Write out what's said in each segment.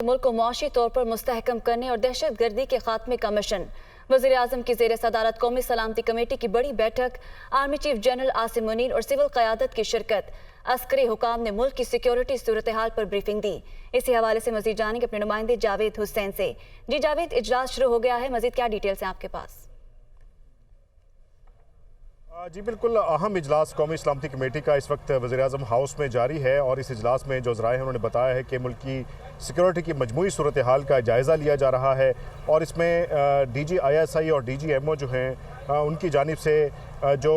मुल्क को मुआशी तौर पर मुस्तहकम करने और दहशत गर्दी के खात्मे का मिशन। वज़ीर आज़म की ज़ेर सदारत कौमी सलामती कमेटी की बड़ी बैठक, army chief general Asim Munir और सिविल क़यादत की शिरकत। अस्करी हुकाम ने मुल्क की सिक्योरिटी सूरत हाल पर ब्रीफिंग दी। इसी हवाले से मज़ीद जानेंगे अपने नुमाइंदे जावेद हुसैन से। जी जावेद, इजलास शुरू हो गया है, मज़ीद क्या डिटेल्स हैं आपके पास? जी बिल्कुल, अहम इजलास कौमी सलामती कमेटी का इस वक्त वज़ीर-ए-आज़म हाउस में जारी है और इस इजलास में जो ज़राए हैं उन्होंने बताया है कि मुल्क की सिक्योरिटी की मजमूई सूरत हाल का जायज़ा लिया जा रहा है और इसमें DG-ISI और DG-MO जो हैं उनकी जानिब से जो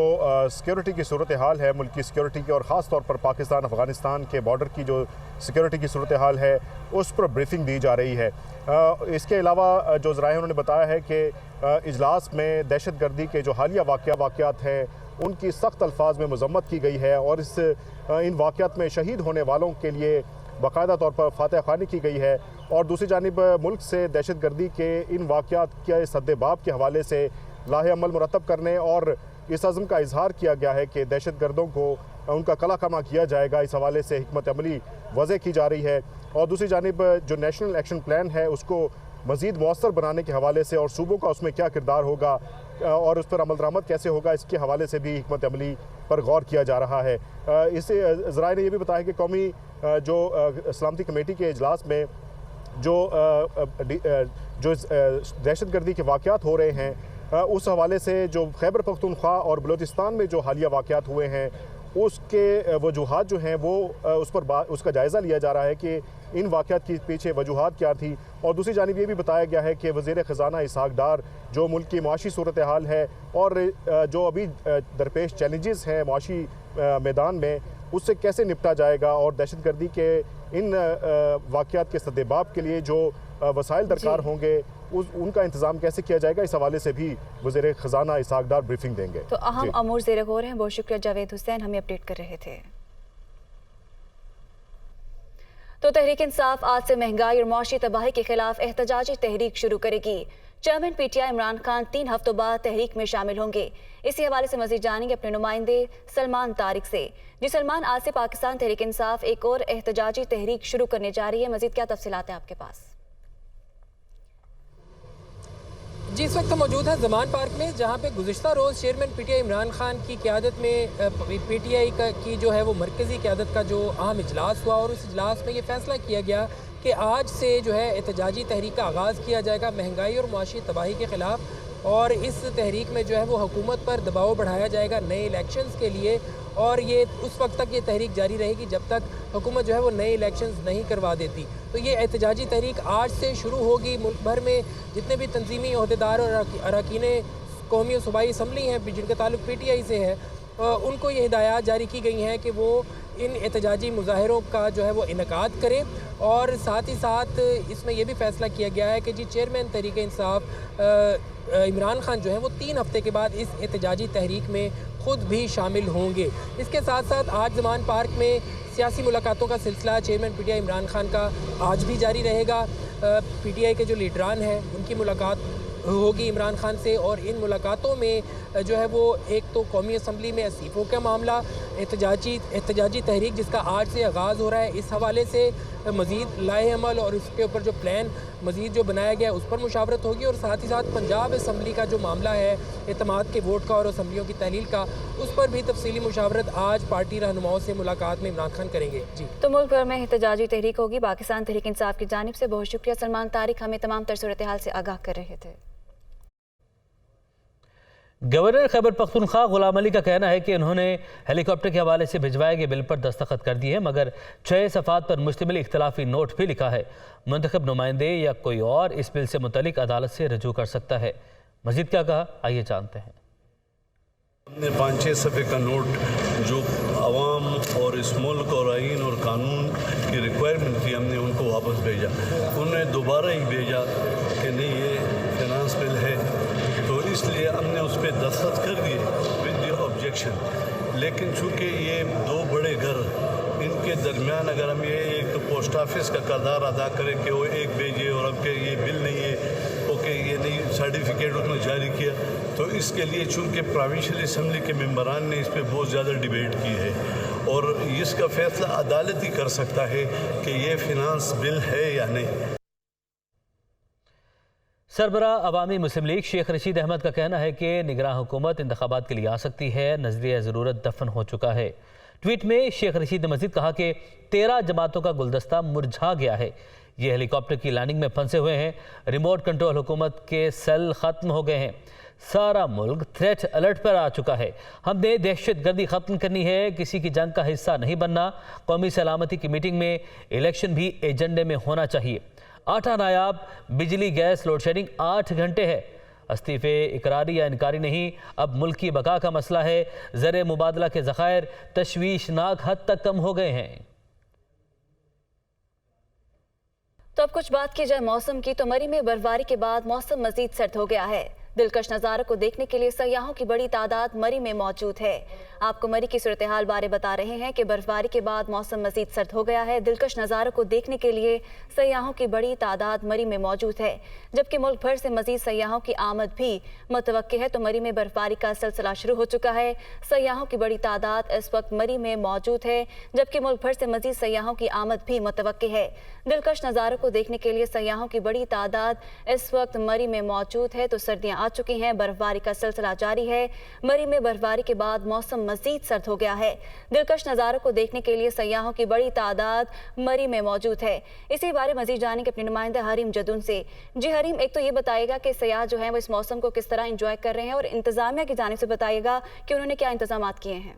सिक्योरिटी की सूरत हाल है, मुल्क की सिक्योरिटी की और ख़ास तौर पर पाकिस्तान अफ़गानिस्तान के बॉर्डर की जो सिक्योरिटी की सूरत हाल है उस पर ब्रीफिंग दी जा रही है। इसके अलावा जो ज़राए उन्होंने बताया है कि इजलास में दहशत गर्दी के जो हालिया वाक़यात हैं उनकी सख्त अल्फाज में मज़म्मत की गई है और इन वाक़यात में शहीद होने वालों के लिए बाकायदा तौर पर फातह ख़्वानी की गई है और दूसरी जानिब मुल्क से दहशत गर्दी के इन वाक़यात के सद्देबाब के हवाले से लाहे अमल मुरतब करने और इस अज़्म का इजहार किया गया है कि दहशत गर्दों को उनका कला कमा किया जाएगा। इस हवाले से हिकमत अमली वज़े की जा रही है और दूसरी जानिब जो नेशनल एक्शन प्लान है उसको मज़ीद मौसर बनाने के हवाले से और सूबों का उसमें क्या किरदार होगा और उस पर अमल दरामद कैसे होगा, इसके हवाले से भी हिकमत अमली पर गौर किया जा रहा है। इससे ज़राए ने यह भी बताया कि कौमी जो सलामती कमेटी के इजलास में जो दहशत गर्दी के वाक़यात हो रहे हैं उस हवाले से जो खैबर पख्तूनख्वा और बलूचिस्तान में जो हालिया वाक़यात हुए हैं उसके वजूहात जो हैं वो उसका जायज़ा लिया जा रहा है कि इन वाक़यात के पीछे वजूहात क्या थी और दूसरी जानिब ये भी बताया गया है कि वज़ीर ख़ज़ाना इसहाक़ डार जो मुल्क की मुआशी सूरत हाल है और जो अभी दरपेश चैलेंजेस हैं मुआशी मैदान में उससे कैसे निपटा जाएगा और दहशत गर्दी के इन वाक़यात के सद्देबाब के लिए जो वसाइल दरकार होंगे उनका इंतज़ाम कैसे किया जाएगा, इस हवाले से भी वज़ीर ख़ज़ाना इसहाक़ डार ब्रीफिंग देंगे। तो अहम अमूर ज़ेर गौर हैं। बहुत शुक्रिया जावेद हुसैन, हमें अपडेट कर रहे थे। तो तहरीक इंसाफ आज से महंगाई और मुआशी तबाही के खिलाफ एहतजाजी तहरीक शुरू करेगी। चेयरमैन PTI इमरान खान 3 हफ्तों बाद तहरीक में शामिल होंगे। इसी हवाले से मज़ीद जानेंगे अपने नुमाइंदे सलमान तारिक से। जी सलमान, आज से पाकिस्तान तहरीक इंसाफ एक और एहतजाजी तहरीक शुरू करने जा रही है, मज़ीद क्या तफसीलात हैं आपके पास? जी, इस वक्त मौजूद है ज़मान पार्क में, जहाँ पे गुज़िश्ता रोज़ चेयरमैन PTI इमरान खान की क़यादत में PTI की जो है वो मरकज़ी क़यादत का जो अहम इजलास हुआ और उस इजलास में ये फ़ैसला किया गया कि आज से जो है एहतजाजी तहरीक का आगाज़ किया जाएगा महंगाई और मुआशी तबाही के ख़िलाफ़। और इस तहरीक में जो है वो हुकूमत पर दबाव बढ़ाया जाएगा नए इलेक्शंस के लिए और ये उस वक्त तक ये तहरीक जारी रहेगी जब तक हुकूमत जो है वो नए इलेक्शंस नहीं करवा देती। तो ये एहतजाजी तहरीक आज से शुरू होगी। मुल्क भर में जितने भी तंजीमी अहदेदार और अरकान कौमी और सूबाई असम्बली हैं जिनका ताल्लुक PTI से है उनको ये हिदायत जारी की गई हैं कि वो इन एहतजाजी मुजाहरों का जो है वो इनकाद करें और साथ ही साथ इसमें यह भी फ़ैसला किया गया है कि जी चेयरमैन तहरीक इंसाफ इमरान खान जो है वो 3 हफ्ते के बाद इस एहतजाजी तहरीक में ख़ुद भी शामिल होंगे। इसके साथ साथ आज ज़मान पार्क में सियासी मुलाकातों का सिलसिला चेयरमैन PTI इमरान खान का आज भी जारी रहेगा। PTI के जो लीडरान हैं उनकी मुलाकात होगी इमरान खान से और इन मुलाकातों में जो है वो एक तो कौमी असम्बली में इस्तीफ़ों का मामला, एहतजाजी तहरीक जिसका आज से आगाज़ हो रहा है, इस हवाले से मज़ीद लाए अमल और इसके ऊपर जो प्लान मज़ीद जो बनाया गया है उस पर मुशावरत होगी और साथ ही साथ पंजाब असम्बली का जो मामला है एतमाद के वोट का और असम्बलियों की तहलील का उस पर भी तफसीली मुशावरत आज पार्टी रहनुमाओं से मुलाकात में इमरान खान करेंगे। जी, तो मुल्क भर में एहतजाजी तहरीक होगी। पाकिस्तान तहरीक इंसाफ की जानिब से बहुत शुक्रिया सलमान तारिक, हमें तमाम तर सूरत हाल से आगाह कर रहे थे। गवर्नर खैबर पख्तूनख्वा गुलाम अली का कहना है कि उन्होंने हेलीकॉप्टर के हवाले से भिजवाए गए बिल पर दस्तखत कर दिए हैं मगर 6 सफ़ात पर मुश्तमिल इख्तलाफी नोट भी लिखा है। मुंतखब नुमाइंदे या कोई और इस बिल से मुतल्लिक अदालत से रजू कर सकता है। मज़ीद क्या कहा, आइए जानते हैं। हमने 5-6 सफ़े का नोट जो आवाम और इस मुल्क और आइन और कानून की रिक्वायरमेंट थी हमने उनको वापस भेजा। उन्होंने दोबारा ही भेजा कि नहीं ये फाइनेंस बिल है तो इसलिए हमने उस पर दस्तखत कर दिए विद द ऑब्जेक्शन। लेकिन चूँकि ये 2 बड़े घर इनके दरमियान अगर हम ये एक तो पोस्ट ऑफिस का किरदार अदा करें कि वो एक भेजे और अब के ये बिल नहीं है ओके ये नहीं सर्टिफिकेट उसने जारी किया तो इसके लिए चूँकि प्रोविंशियल असम्बली के मेंबरान ने इस पर बहुत ज़्यादा डिबेट की है اور اس کا فیصلہ عدالت ہی کر سکتا ہے کہ یہ فنانس بل ہے یا نہیں۔ سربراہ عوامی مسلم لیگ شیخ رشید احمد کا کہنا ہے کہ نگراں حکومت انتخابات کے لیے آ سکتی ہے، نظریہ ضرورت دفن ہو چکا ہے۔ ٹویٹ میں شیخ رشید نے مزید کہا کہ 13 جماعتوں کا گلدستہ مرجھا گیا ہے، یہ ہیلی کاپٹر کی لینڈنگ میں پھنسے ہوئے ہیں، ریموٹ کنٹرول حکومت کے سیل ختم ہو گئے ہیں، سارا ملک تھریٹ الرٹ پر آ چکا ہے، ہم نے دہشت گردی ختم کرنی ہے، کسی کی جنگ کا حصہ نہیں بننا، قومی سلامتی کی میٹنگ میں الیکشن بھی ایجنڈے میں ہونا چاہیے، 8 نایاب، بجلی گیس لوڈ شیڈنگ 8 گھنٹے ہے، استعفے اقراری یا انکاری نہیں، اب ملک کی بقا کا مسئلہ ہے، زر مبادلہ کے ذخائر تشویشناک حد تک کم ہو گئے ہیں۔ تو اب کچھ بات کی جائے موسم کی، تو مری میں برفباری کے بعد موسم مزید سرد ہو گیا ہے۔ دلکش نظاروں کو دیکھنے کے لیے سیاحوں کی بڑی تعداد مری میں موجود ہے۔ آپ کو مری کی صورتحال بارے بتا رہے ہیں کہ برفباری کے بعد موسم مزید سرد ہو گیا ہے۔ دلکش نظاروں کو دیکھنے کے لیے سیاحوں کی بڑی تعداد مری میں موجود ہے، جبکہ ملک بھر سے مزید سیاحوں کی آمد بھی متوقع ہے۔ تو مری میں برفباری کا سلسلہ شروع ہو چکا ہے، سیاحوں کی بڑی تعداد اس وقت مری میں موجود ہے، جبکہ ملک بھر سے مزید سیاحوں کی آمد بھی متوقع ہے۔ دلکش نظاروں کو دیکھنے کے لیے سیاحوں کی بڑی تعداد اس وقت مری میں موجود ہے۔ تو سردیاں آ چکی ہیں، برفباری کا سلسلہ جاری ہے۔ مری میں برفباری کے بعد موسم مزید سرد ہو گیا ہے۔ دلکش نظاروں کو دیکھنے کے لیے سیاحوں کی بڑی تعداد مری میں موجود ہے۔ اسی بارے مزید جانیں کہ اپنے نمائندہ حریم جدون سے۔ جی حریم، ایک تو یہ بتائیے گا کہ سیاح جو ہیں وہ اس موسم کو کس طرح انجوائے کر رہے ہیں، اور انتظامیہ کی جانب سے بتائیے گا کہ انہوں نے کیا انتظامات کیے ہیں۔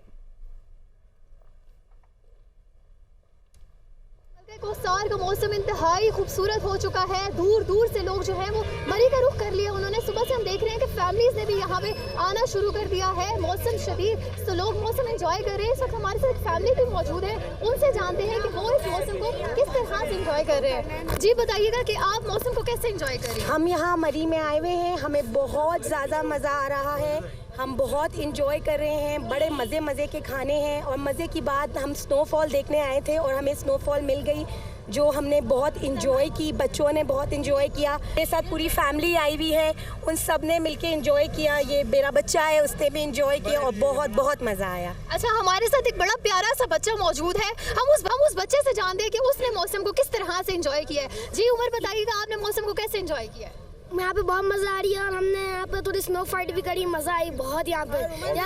کوسار کا موسم انتہائی خوبصورت ہو چکا ہے، دور دور سے لوگ جو ہیں وہ مری کا رخ کر لیا انہوں نے۔ صبح سے ہم دیکھ رہے ہیں کہ فیملیز نے بھی یہاں پہ آنا شروع کر دیا ہے، موسم شدید تو لوگ موسم انجوائے کر رہے ہیں۔ اس وقت ہمارے ساتھ ایک فیملی بھی موجود ہے، ان سے جانتے ہیں کہ وہ اس موسم کو کس طرح سے انجوائے کر رہے ہیں۔ جی بتائیے گا کہ آپ موسم کو کیسے انجوائے کر رہے ہیں؟ ہم یہاں مری میں آئے ہوئے ہیں، ہمیں بہت زیادہ مزہ آ رہا ہے، ہم بہت انجوائے کر رہے ہیں، بڑے مزے کے کھانے ہیں، اور مزے کی بات ہم سنو فال دیکھنے آئے تھے اور ہمیں سنو فال مل گئی جو ہم نے بہت انجوائے کی، بچوں نے بہت انجوائے کیا، میرے ساتھ پوری فیملی آئی ہوئی ہے، ان سب نے مل کے انجوائے کیا، یہ میرا بچہ ہے اس نے بھی انجوائے کیا اور بہت مزہ آیا۔ اچھا، ہمارے ساتھ ایک بڑا پیارا سا بچہ موجود ہے، ہم اس بچے سے جانتے ہیں کہ اس نے موسم کو کس طرح سے انجوائے کیا ہے۔ جی عمر، بتائیے گا آپ نے موسم کو کیسے انجوائے کیا ہے؟ یہاں پہ بہت مزہ آ رہی ہے، اور ہم نے یہاں پہ تھوڑی سنو فائٹ بھی کری، مزہ آئی بہت یہاں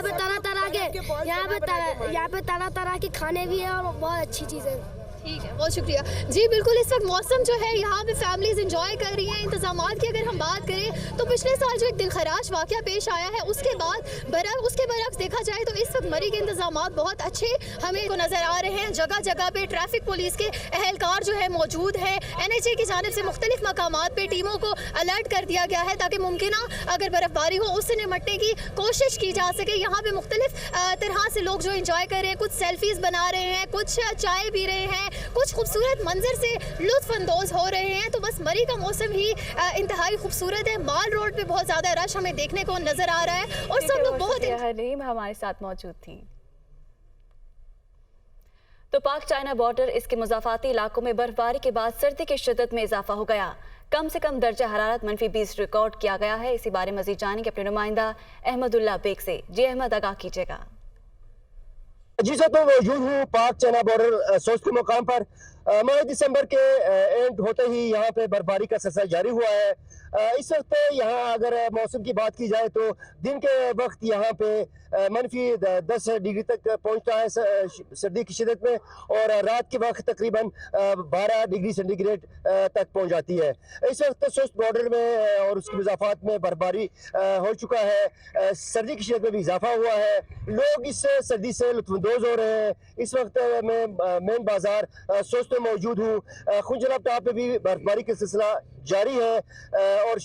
پہ طرح طرح کے کھانے بھی ہیں اور بہت اچھی چیزیں۔ ٹھیک ہے، بہت شکریہ۔ جی بالکل، اس وقت موسم جو ہے یہاں پہ فیملیز انجوائے کر رہی ہیں۔ انتظامات کی اگر ہم بات کریں تو پچھلے سال جو ایک دلخراش واقعہ پیش آیا ہے اس کے برعکس دیکھا جائے تو اس وقت مری کے انتظامات بہت اچھے ہمیں کو نظر آ رہے ہیں۔ جگہ جگہ پہ ٹریفک پولیس کے اہلکار جو ہے موجود ہیں، NHA کی جانب سے مختلف مقامات پہ ٹیموں کو الرٹ کر دیا گیا ہے تاکہ ممکنہ اگر برف باری ہو اس سے نمٹنے کی کوشش کی جا سکے۔ یہاں پہ مختلف طرح سے لوگ جو انجوائے کر رہے ہیں، کچھ سیلفیز بنا رہے ہیں، کچھ چائے پی رہے ہیں، کچھ خوبصورت منظر سے لطف اندوز ہو رہے ہیں۔ تو بس مری کا موسم ہی انتہائی خوبصورت ہے۔ مال روڈ پہ بہت زیادہ رش ہمیں دیکھنے کو نظر آ رہا ہے اور سب لوگ بہت حریم ہمارے ساتھ موجود تھیں۔ تو پاک چائنا بارڈر اس کے مضافاتی علاقوں میں برفباری کے بعد سردی کی شدت میں اضافہ ہو گیا، کم سے کم درجہ حرارت -20 ریکارڈ کیا گیا ہے۔ اسی بارے مزید جانیں گے اپنے نمائندہ احمد اللہ بیگ سے۔ جی احمد، آگاہ کیجیے گا۔ جی سر، تو موجود ہوں پاک چائنا بارڈر سوچ کے مقام پر۔ ماہ دسمبر کے اینڈ ہوتے ہی یہاں پہ برفباری کا سلسلہ جاری ہوا ہے۔ اس وقت یہاں اگر موسم کی بات کی جائے تو دن کے وقت یہاں پہ -10 ڈگری تک پہنچتا ہے سردی کی شدت میں، اور رات کے وقت تقریباً 12 ڈگری سینٹی گریڈ تک پہنچ جاتی ہے۔ اس وقت سوچ بارڈر میں اور اس کے مضافات میں برفباری ہو چکا ہے، سردی کی شدت میں بھی اضافہ ہوا ہے، لوگ اس سردی سے لطف اندوز ہو رہے ہیں۔ اس وقت میں مین بازار سوچ میں موجود ہوں، خنجراب ٹاپ پہ بھی برفباری کا سلسلہ جاری ہے اور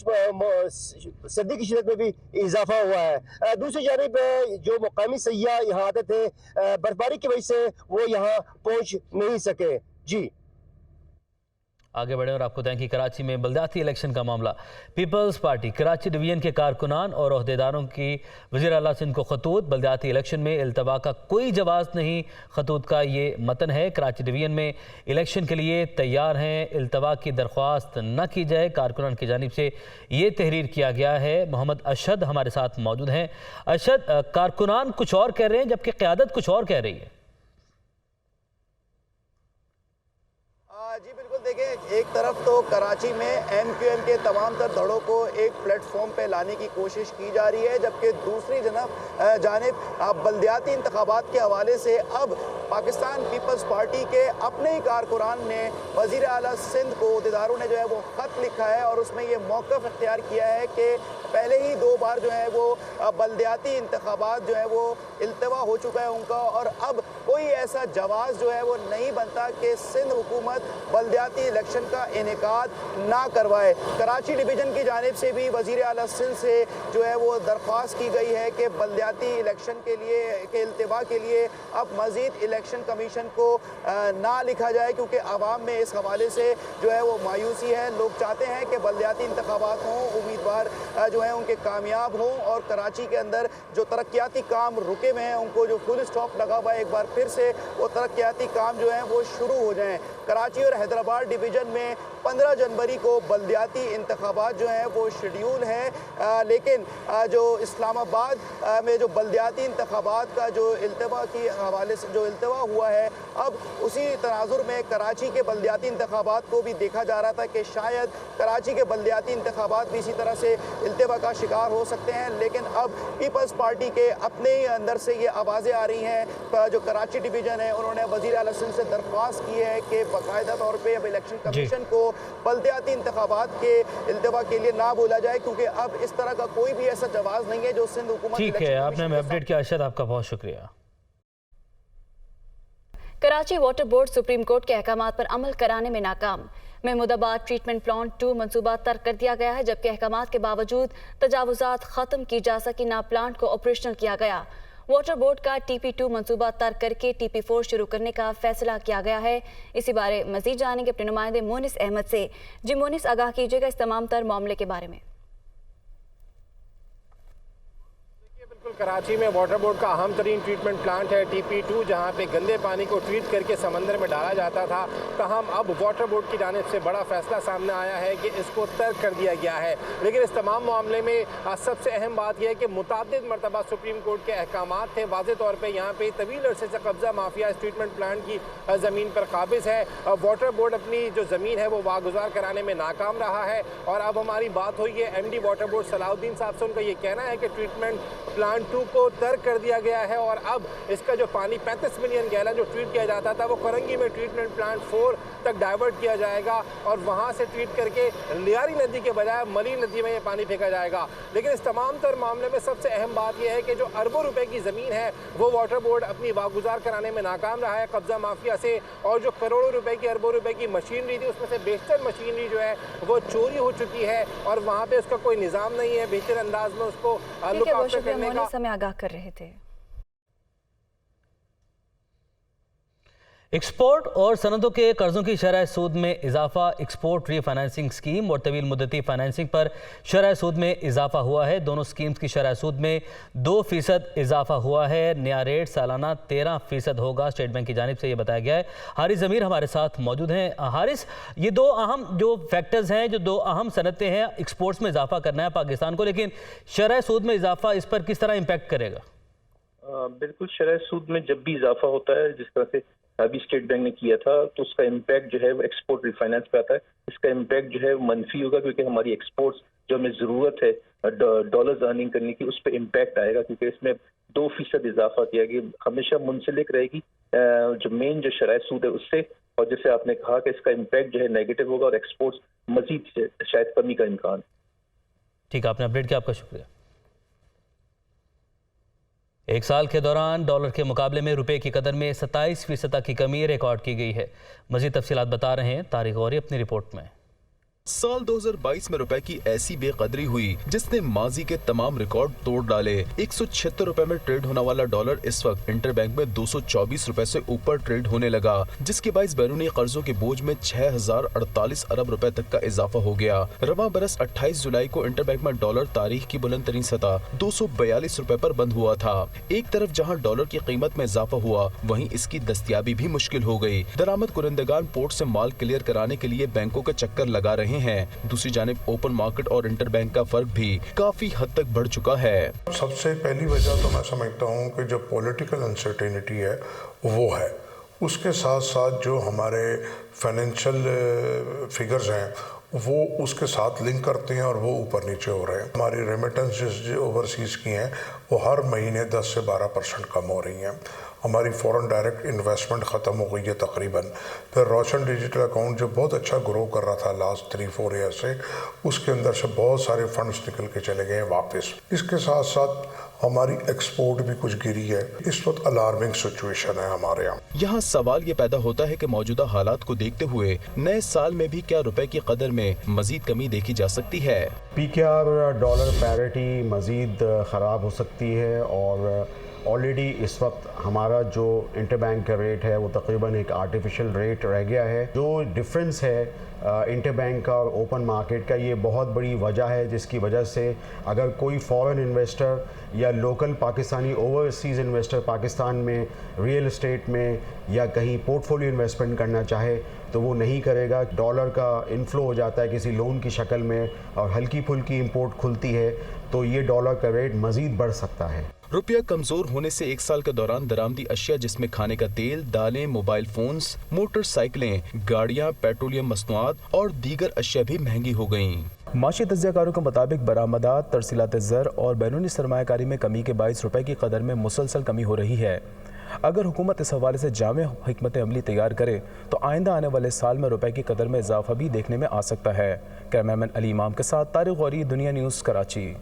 سردی کی شدت میں بھی اضافہ ہوا ہے۔ دوسری جانب جو مقامی سیاح یہاں آتے تھے، برفباری کی وجہ سے وہ یہاں پہنچ نہیں سکے۔ جی آگے بڑھیں اور آپ کو دیں کہ کراچی میں بلدیاتی الیکشن کا معاملہ، پیپلز پارٹی کراچی ڈویژن کے کارکنان اور عہدیداروں کی وزیر اعلیٰ سندھ کو خطوط، بلدیاتی الیکشن میں التوا کا کوئی جواز نہیں۔ خطوط کا یہ متن ہے: کراچی ڈویژن میں الیکشن کے لیے تیار ہیں، التوا کی درخواست نہ کی جائے۔ کارکنان کی جانب سے یہ تحریر کیا گیا ہے۔ محمد اشد ہمارے ساتھ موجود ہیں۔ اشد، کارکنان کچھ اور کہہ رہے ہیں جبکہ قیادت کچھ اور کہہ رہی ہے۔ जी बिल्कुल, देखें, एक तरफ तो कराची में MQM के तमाम तर धड़ों को एक प्लेटफॉर्म पे लाने की कोशिश की जा रही है, जबकि दूसरी जानिब बल्दियाती इंतखाबात के हवाले से अब पाकिस्तान पीपल्स पार्टी के अपने ही कारकुनान ने वज़ीर आला सिंध को, अहदेदारों ने जो है वो ख़त लिखा है और उसमें ये मौक़िफ़ इख्तियार किया है कि पहले ही 2 बार जो है वो बल्दियाती इंतखाबात जो है वो इल्तवा हो चुका है उनका, और अब कोई ऐसा जवाज़ जो है वो नहीं बनता कि सिंध हुकूमत बल्दियाती इलेक्शन का इनेकाद ना करवाए। कराची डिवीज़न की जानिब से भी वज़ीर आला सिंध से जो है वो दरख्वास्त की गई है कि बल्दियाती इलेक्शन के इल्तवा के लिए अब मज़ीद इलेक्शन कमीशन को ना लिखा जाए, क्योंकि आवाम में इस हवाले से जो है वो मायूसी है। लोग चाहते हैं कि बल्दियाती इंतखाबात हों, उम्मीदवार जो है उनके कामयाब हों और कराची के अंदर जो तरक्याती काम रुके हुए हैं उनको जो फुल स्टॉप लगा हुआ है, एक बार फिर से वो तरक्याती काम जो हैं वो शुरू हो जाएं। कराची और हैदराबाद डिवीज़न में 15 जनवरी को बल्दियाती इंतखाबात जो हैं वो शेड्यूल हैं, लेकिन जो इस्लामाबाद में जो बल्दियाती इंतखाबात का जो इल्तवा की हवाले से जो इल्तवा हुआ है, अब उसी तनाजुर में कराची के बल्दियाती इंतखाबात को भी देखा जा रहा था कि शायद कराची के बल्दियाती इंतखाबात भी इसी तरह से इल्तवा का शिकार हो सकते हैं। लेकिन अब पीपल्स पार्टी के अपने ही अंदर से ये आवाज़ें आ रही हैं, जो कराची डिवीज़न है उन्होंने वज़ीर आला सिंध से दरख्वास्त की है कि बाकायदा तौर पे अब इलेक्शन कमीशन को बल्दियाती इंतखाबात के इल्तवा के लिए ना बोला जाए, क्योंकि अब इस तरह का कोई भी ऐसा जवाब नहीं है जो सिंध हुकूमत। ठीक है, आपने हमें अपडेट किया अर्शद, आपका बहुत शुक्रिया। Karachi water board supreme court के अहकामात पर अमल कराने में नाकाम। महमूदाबाद ट्रीटमेंट प्लांट 2 मंसूबा तर्क कर दिया गया है, जबकि अहकामात के बावजूद तजावुजात ख़त्म की जा सकी ना प्लांट को ऑपरेशनल किया गया। वाटर बोर्ड का TP2 मंसूबा तर्क करके TP4 शुरू करने का फैसला किया गया है। इसी बारे मजीद जानेंगे अपने नुमाइंदे मोनिस अहमद से। जी मोनिस, आगाह कीजिएगा इस तमाम तर मामले के बारे में। कराची में वाटर बोर्ड का अहम तरीन ट्रीटमेंट प्लांट है TP2, जहाँ पे गंदे पानी को ट्रीट करके समंदर में डाला जाता था। तहम अब वाटर बोर्ड की जानिब से बड़ा फैसला सामने आया है कि इसको तर्क कर दिया गया है। लेकिन इस तमाम मामले में सबसे अहम बात यह है कि मुताद्दिद मरतबा सुप्रीम कोर्ट के अहकामात थे। वाज़े तौर पर यहाँ पे तवील अरसे से कब्जा माफिया इस ट्रीटमेंट प्लांट की ज़मीन पर काबिज़ है। वाटर बोर्ड अपनी जो ज़मीन है वो वागुजार कराने में नाकाम रहा है। और अब हमारी बात हुई है MD वाटर बोर्ड सलाउद्दीन साहब से। उनका ये कहना है कि ट्रीटमेंट प्लांट 2 को तर्क कर दिया गया है और अब इसका जो पानी 35 मिलियन गैलन जो ट्रीट किया जाता था वो करंगी में ट्रीटमेंट प्लांट 4 तक डाइवर्ट किया जाएगा और वहाँ से ट्रीट करके लियारी नदी के बजाय मली नदी में ये पानी फेंका जाएगा। लेकिन इस तमाम तर मामले में सबसे अहम बात यह है कि जो अरबों रुपए की ज़मीन है वो वाटर बोर्ड अपनी वागुजार कराने में नाकाम रहा है कब्जा माफिया से, और जो करोड़ों रुपए की अरबों रुपए की मशीनरी थी उसमें से बेहतर मशीनरी जो है वो चोरी हो चुकी है और वहाँ पे उसका कोई निज़ाम नहीं है बेहतर अंदाज में उसको लुक आफ्टर करने का। समय आगाह कर रहे थे। एक्सपोर्ट और सनदों के कर्जों की शरह सूद में इजाफा, एक्सपोर्ट रीफाइनेंसिंग स्कीम और तवील मुद्दती फाइनेंसिंग पर शरह सूद में इजाफा हुआ है। दोनों स्कीम्स की शरह सूद में 2% इजाफा हुआ है। नया रेट सालाना 13% होगा। स्टेट बैंक की जानिब से ये बताया गया है। हारिस ज़मीर हमारे साथ मौजूद हैं। हारिस, ये 2 अहम जो फैक्टर्स हैं, जो 2 अहम सनतें हैं, एक्सपोर्ट्स में इजाफा करना है पाकिस्तान को, लेकिन शरह सूद में इजाफा इस पर किस तरह इम्पैक्ट करेगा? बिल्कुल, शरह सूद में जब भी इजाफा होता है, जिस तरह से अभी स्टेट बैंक ने किया था, तो उसका इम्पैक्ट जो है वो एक्सपोर्ट रिफाइनेंस पे आता है। इसका इम्पैक्ट जो है मनफी होगा, क्योंकि हमारी एक्सपोर्ट्स जो हमें ज़रूरत है डॉलर्स अर्निंग करने की, उस पर इम्पैक्ट आएगा, क्योंकि इसमें 2% इजाफा किया गया। हमेशा मुंसलिक रहेगी जो मेन जो शरह सूद है उससे, और जैसे आपने कहा कि इसका इम्पैक्ट जो है नेगेटिव होगा और एक्सपोर्ट्स मजीद शायद कमी का इम्कान। ठीक है, आपने अपडेट किया, आपका शुक्रिया। एक साल के दौरान डॉलर के मुकाबले में रुपए की कदर में 27% की कमी रिकॉर्ड की गई है। मज़ीद तफसीलात बता रहे हैं तारिक गौरी अपनी रिपोर्ट में। साल 2022 में रुपए की ऐसी बेकदरी हुई जिसने माजी के तमाम रिकॉर्ड तोड़ डाले। 176 रुपए में ट्रेड होने वाला डॉलर इस वक्त इंटरबैंक में 224 रुपए से ऊपर ट्रेड होने लगा, जिसके बाइस बैरूनी कर्जों के बोझ में 6048 अरब रुपए तक का इजाफा हो गया। रवां बरस 28 जुलाई को इंटरबैंक में डॉलर तारीख की बुलंद तरीन सतह 242 रुपए पर बंद हुआ था। एक तरफ जहाँ डॉलर की कीमत में इजाफा हुआ, वहीं इसकी दस्तियाबी भी मुश्किल हो गई। दरामद कुरिंदगान पोर्ट से माल क्लियर कराने के लिए बैंकों के चक्कर लगा रहे हैं। दूसरी जानिब ओपन मार्केट और इंटरबैंक का फर्क भी काफी हद तक बढ़ चुका है। सबसे पहली वजह तो मैं समझता हूँ कि जो पॉलिटिकल अनसर्टेनिटी है वो है, اس کے ساتھ ساتھ جو ہمارے فائنینشیل فگرز ہیں وہ اس کے ساتھ لنک کرتے ہیں اور وہ اوپر نیچے ہو رہے ہیں. ہماری ریمیٹنسز جو اوورسیز کی ہیں وہ ہر مہینے 10 سے 12% کم ہو رہی ہیں. ہماری فورن ڈائریکٹ انویسٹمنٹ ختم ہو گئی ہے تقریباً. پھر روشن ڈیجیٹل اکاؤنٹ جو بہت اچھا گرو کر رہا تھا لاسٹ 3-4 ایئر سے، اس کے اندر سے بہت سارے فنڈز نکل کے چلے گئے ہیں واپس. اس کے ساتھ ساتھ ہماری ایکسپورٹ بھی کچھ گری ہے. اس وقت الارمنگ سچویشن ہے ہمارے یہاں. یہاں سوال یہ پیدا ہوتا ہے کہ موجودہ حالات کو دیکھتے ہوئے نئے سال میں بھی کیا روپے کی قدر میں مزید کمی دیکھی جا سکتی ہے؟ PKR ڈالر پیرٹی مزید خراب ہو سکتی ہے، اور آلریڈی اس وقت ہمارا جو انٹر بینک کا ریٹ ہے وہ تقریباً ایک آرٹیفیشل ریٹ رہ گیا ہے. جو ڈفرینس ہے انٹر بینک کا اور اوپن مارکیٹ کا، یہ بہت بڑی وجہ ہے جس کی وجہ سے اگر کوئی فورن انویسٹر یا local Pakistani overseas investor Pakistan میں ریئل اسٹیٹ میں یا کہیں پورٹ فولیو انویسٹمنٹ کرنا چاہے تو وہ نہیں کرے گا. ڈالر کا انفلو ہو جاتا ہے کسی لون کی شکل میں اور ہلکی پھلکی امپورٹ کھلتی ہے تو یہ ڈالر کا ریٹ مزید بڑھ سکتا ہے. روپیہ کمزور ہونے سے ایک سال کے دوران درآمدی اشیاء جس میں کھانے کا تیل، دالیں، موبائل فونز، موٹر سائیکلیں، گاڑیاں، پیٹرولیم مصنوعات اور دیگر اشیاء بھی مہنگی ہو گئیں. معاشی تجزیہ کاروں کے مطابق برآمدات، ترسیلات زر اور بیرونی سرمایہ کاری میں کمی کے باعث روپے کی قدر میں مسلسل کمی ہو رہی ہے. اگر حکومت اس حوالے سے جامع حکمت عملی تیار کرے تو آئندہ آنے والے سال میں روپے کی قدر میں اضافہ بھی دیکھنے میں آ سکتا ہے. کیمرامین علی امام کے ساتھ طارق غوری، دنیا نیوز، کراچی.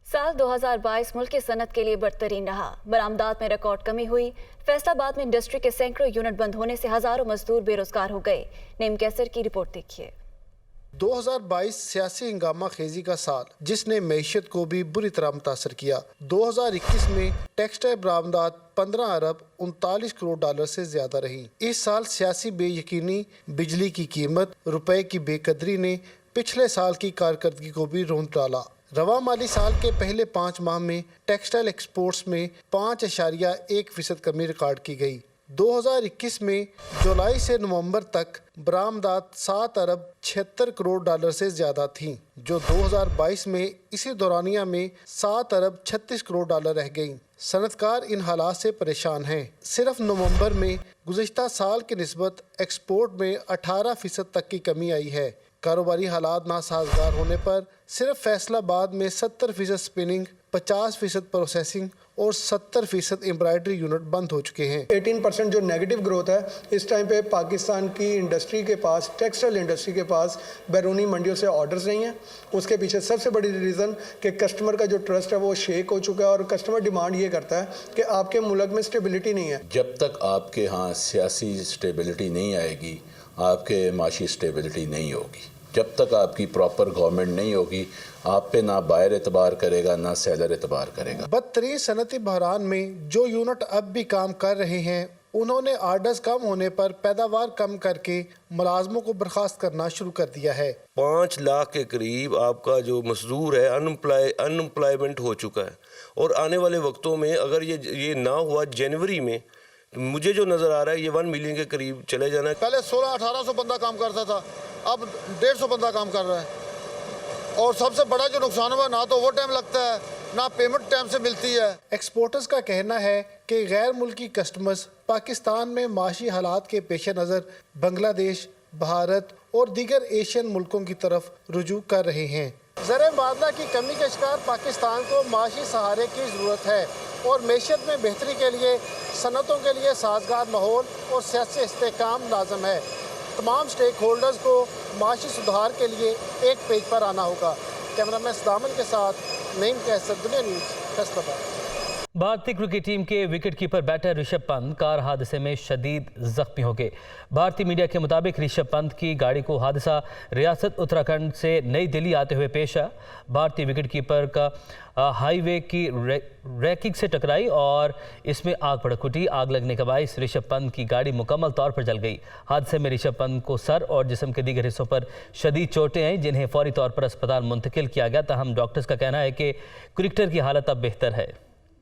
سال 2022 ملک کی صنعت کے لیے بدترین رہا. برآمدات میں ریکارڈ کمی ہوئی. فیصل آباد میں انڈسٹری کے سینکڑوں یونٹ بند ہونے سے ہزاروں مزدور بے روزگار ہو گئے. نیم کیسر کی رپورٹ دیکھیے. 2022 سیاسی ہنگامہ خیزی کا سال جس نے معیشت کو بھی بری طرح متاثر کیا. 2021 میں ٹیکسٹائل برآمدات 15 ارب 39 کروڑ ڈالر سے زیادہ رہی. اس سال سیاسی بے یقینی، بجلی کی قیمت، روپے کی بے قدری نے پچھلے سال کی کارکردگی کو بھی روند ڈالا. رواں مالی سال کے پہلے 5 ماہ میں ٹیکسٹائل ایکسپورٹس میں 5.1% کمی ریکارڈ کی گئی. 2021 میں جولائی سے نومبر تک برآمدات 7 ارب 76 کروڑ ڈالر سے زیادہ تھیں، جو 2022 میں اسی دورانیہ میں 7 ارب 36 کروڑ ڈالر رہ گئیں. صنعت کار ان حالات سے پریشان ہیں. صرف نومبر میں گزشتہ سال کی نسبت ایکسپورٹ میں 18% تک کی کمی آئی ہے. کاروباری حالات ناسازگار ہونے پر صرف فیصل آباد میں 70% سپننگ، 50% پروسیسنگ اور 70% امبرائڈری یونٹ بند ہو چکے ہیں. 18% جو نیگیٹو گروتھ ہے اس ٹائم پہ پاکستان کی انڈسٹری کے پاس، ٹیکسٹائل انڈسٹری کے پاس بیرونی منڈیوں سے آرڈرز نہیں ہیں. اس کے پیچھے سب سے بڑی ریزن کہ کسٹمر کا جو ٹرسٹ ہے وہ شیک ہو چکا ہے، اور کسٹمر ڈیمانڈ یہ کرتا ہے کہ آپ کے ملک میں سٹیبلٹی نہیں ہے. جب تک آپ کے ہاں سیاسی سٹیبلٹی نہیں آئے گی، آپ کے معاشی سٹیبلٹی نہیں ہوگی. جب تک آپ کی پراپر گورنمنٹ نہیں ہوگی، آپ پہ نہ بائر اعتبار کرے گا نہ سیلر اعتبار کرے گا. بدترین صنعتی بحران میں جو یونٹ اب بھی کام کر رہے ہیں انہوں نے آرڈرز کم ہونے پر پیداوار کم کر کے ملازموں کو برخاست کرنا شروع کر دیا ہے. 5 لاکھ کے قریب آپ کا جو مزدور ہے انمپلائمنٹ ہو چکا ہے، اور آنے والے وقتوں میں اگر یہ نہ ہوا جنوری میں، مجھے جو نظر آ رہا ہے یہ 1 ملین کے قریب چلے جانا ہے. پہلے 1600-1800 بندہ کام کرتا تھا، اب 150 بندہ کام کر رہا ہے. اور سب سے بڑا جو نقصان ہوا، نہ تو وہ ٹائم لگتا ہے نہ پیمنٹ ٹائم سے ملتی ہے. ایکسپورٹرز کا کہنا ہے کہ غیر ملکی کسٹمرز پاکستان میں معاشی حالات کے پیش نظر بنگلہ دیش، بھارت اور دیگر ایشین ملکوں کی طرف رجوع کر رہے ہیں. زر مبادلہ کی کمی کے شکار پاکستان کو معاشی سہارے کی ضرورت ہے، اور معیشت میں بہتری کے لیے صنعتوں کے لیے سازگار ماحول اور سیاسی استحکام لازم ہے. تمام سٹیک ہولڈرز کو معاشی سدھار کے لیے ایک پیج پر آنا ہوگا. کیمرامین صدامن کے ساتھ نعیم کیسر، دنیا نیوز، فیصل آباد. بھارتی کرکٹ ٹیم کے wicket keeper batter Rishabh Pant car حادثے میں شدید زخمی ہو گئے. بھارتی میڈیا کے مطابق رشبھ پنت کی گاڑی کو حادثہ ریاست اتراکھنڈ سے نئی دہلی آتے ہوئے پیش آیا. بھارتی وکٹ کیپر کا ہائی وے کی ریکنگ سے ٹکرائی اور اس میں آگ بھڑک اٹھی. آگ لگنے کا باعث رشبھ پنت کی گاڑی مکمل طور پر جل گئی. حادثے میں رشبھ پنت کو سر اور جسم کے دیگر حصوں پر شدید چوٹیں آئیں جنہیں فوری طور پر اسپتال منتقل کیا گیا. تاہم ڈاکٹرز کا کہنا ہے کہ کرکٹر کی حالت اب بہتر ہے.